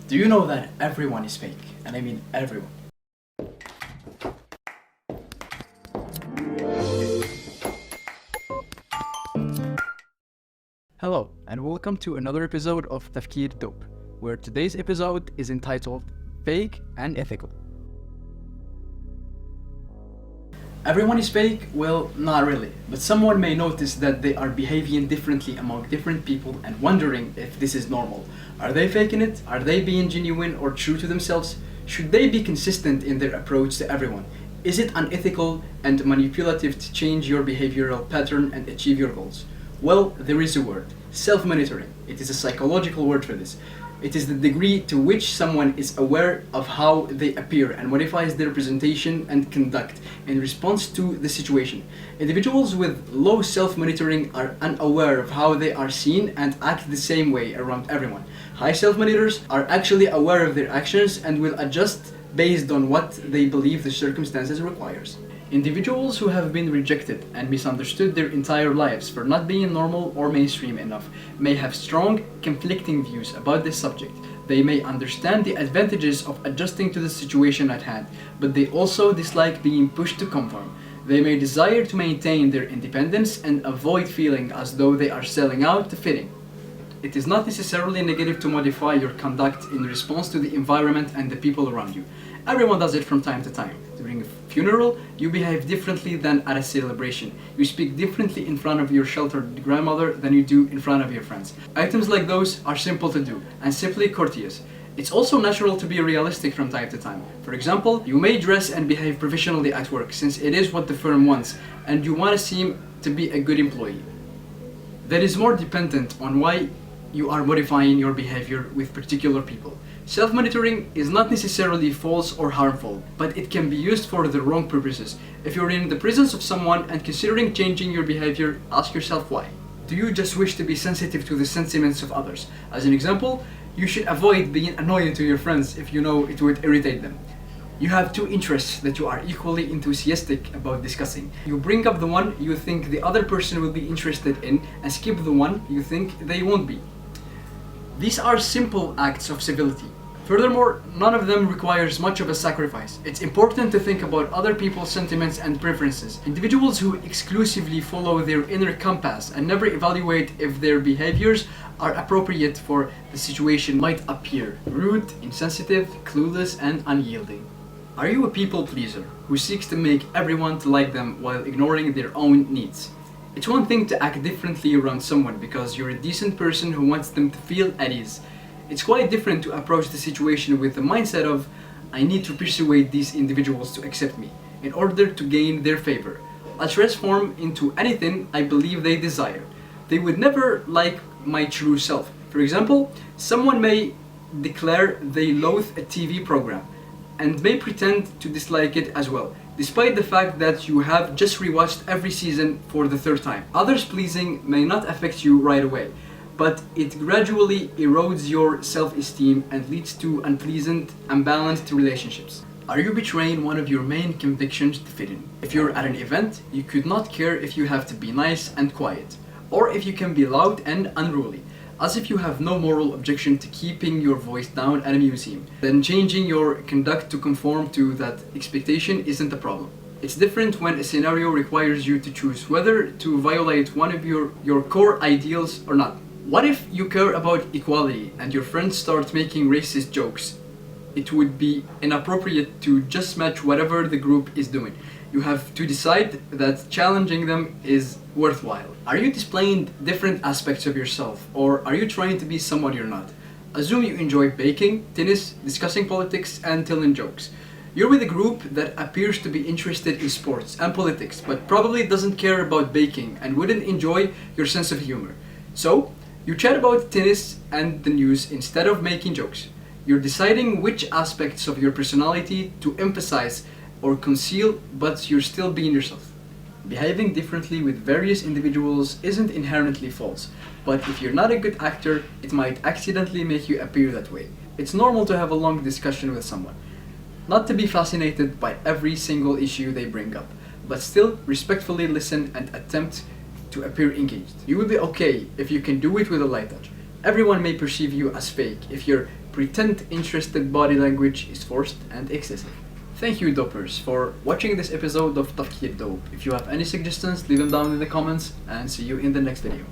Do you know that everyone is fake? And I mean everyone. Hello, and welcome to another episode of Tafkir Dope, where today's episode is entitled Fake and Ethical. Everyone is fake? Well, not really, but someone may notice that they are behaving differently among different people and wondering if this is normal. Are they faking it? Are they being genuine or true to themselves? Should they be consistent in their approach to everyone? Is it unethical and manipulative to change your behavioral pattern and achieve your goals? Well, there is a word, self-monitoring. It is a psychological word for this. It is the degree to which someone is aware of how they appear and modifies their presentation and conduct in response to the situation. Individuals with low self-monitoring are unaware of how they are seen and act the same way around everyone. High self-monitors are actually aware of their actions and will adjust based on what they believe the circumstances requires. Individuals who have been rejected and misunderstood their entire lives for not being normal or mainstream enough may have strong, conflicting views about this subject. They may understand the advantages of adjusting to the situation at hand, but they also dislike being pushed to conform. They may desire to maintain their independence and avoid feeling as though they are selling out to fit in. It is not necessarily negative to modify your conduct in response to the environment and the people around you. Everyone does it from time to time. During a funeral, you behave differently than at a celebration. You speak differently in front of your sheltered grandmother than you do in front of your friends. Items like those are simple to do and simply courteous. It's also natural to be realistic from time to time. For example, you may dress and behave professionally at work since it is what the firm wants and you want to seem to be a good employee. That is more dependent on why you are modifying your behavior with particular people. Self-monitoring is not necessarily false or harmful, but it can be used for the wrong purposes. If you're in the presence of someone and considering changing your behavior, ask yourself why. Do you just wish to be sensitive to the sentiments of others? As an example, you should avoid being annoying to your friends if you know it would irritate them. You have two interests that you are equally enthusiastic about discussing. You bring up the one you think the other person will be interested in and skip the one you think they won't be. These are simple acts of civility. Furthermore, none of them requires much of a sacrifice. It's important to think about other people's sentiments and preferences. Individuals who exclusively follow their inner compass and never evaluate if their behaviors are appropriate for the situation might appear rude, insensitive, clueless, and unyielding. Are you a people pleaser who seeks to make everyone to like them while ignoring their own needs? It's one thing to act differently around someone because you're a decent person who wants them to feel at ease. It's quite different to approach the situation with the mindset of, I need to persuade these individuals to accept me in order to gain their favor. I'll transform into anything I believe they desire. They would never like my true self. For example, someone may declare they loathe a TV program and may pretend to dislike it as well, despite the fact that you have just rewatched every season for the third time. Others pleasing may not affect you right away, but it gradually erodes your self-esteem and leads to unpleasant, unbalanced relationships. Are you betraying one of your main convictions to fit in? If you're at an event, you could not care if you have to be nice and quiet, or if you can be loud and unruly, as if you have no moral objection to keeping your voice down at a museum. Then changing your conduct to conform to that expectation isn't a problem. It's different when a scenario requires you to choose whether to violate one of your core ideals or not. What if you care about equality and your friends start making racist jokes? It would be inappropriate to just match whatever the group is doing. You have to decide that challenging them is worthwhile. Are you displaying different aspects of yourself, or are you trying to be someone you're not? Assume you enjoy baking, tennis, discussing politics, and telling jokes. You're with a group that appears to be interested in sports and politics, but probably doesn't care about baking and wouldn't enjoy your sense of humor. So, you chat about tennis and the news instead of making jokes. You're deciding which aspects of your personality to emphasize or conceal, but you're still being yourself. Behaving differently with various individuals isn't inherently false, but if you're not a good actor, it might accidentally make you appear that way. It's normal to have a long discussion with someone, not to be fascinated by every single issue they bring up, but still respectfully listen and attempt to appear engaged. You will be okay if you can do it with a light touch. Everyone may perceive you as fake if you're pretend interested body language is forced and excessive. Thank you, dopers, for watching this episode of Tafkir Dope. If you have any suggestions, leave them down in the comments, and see you in the next video.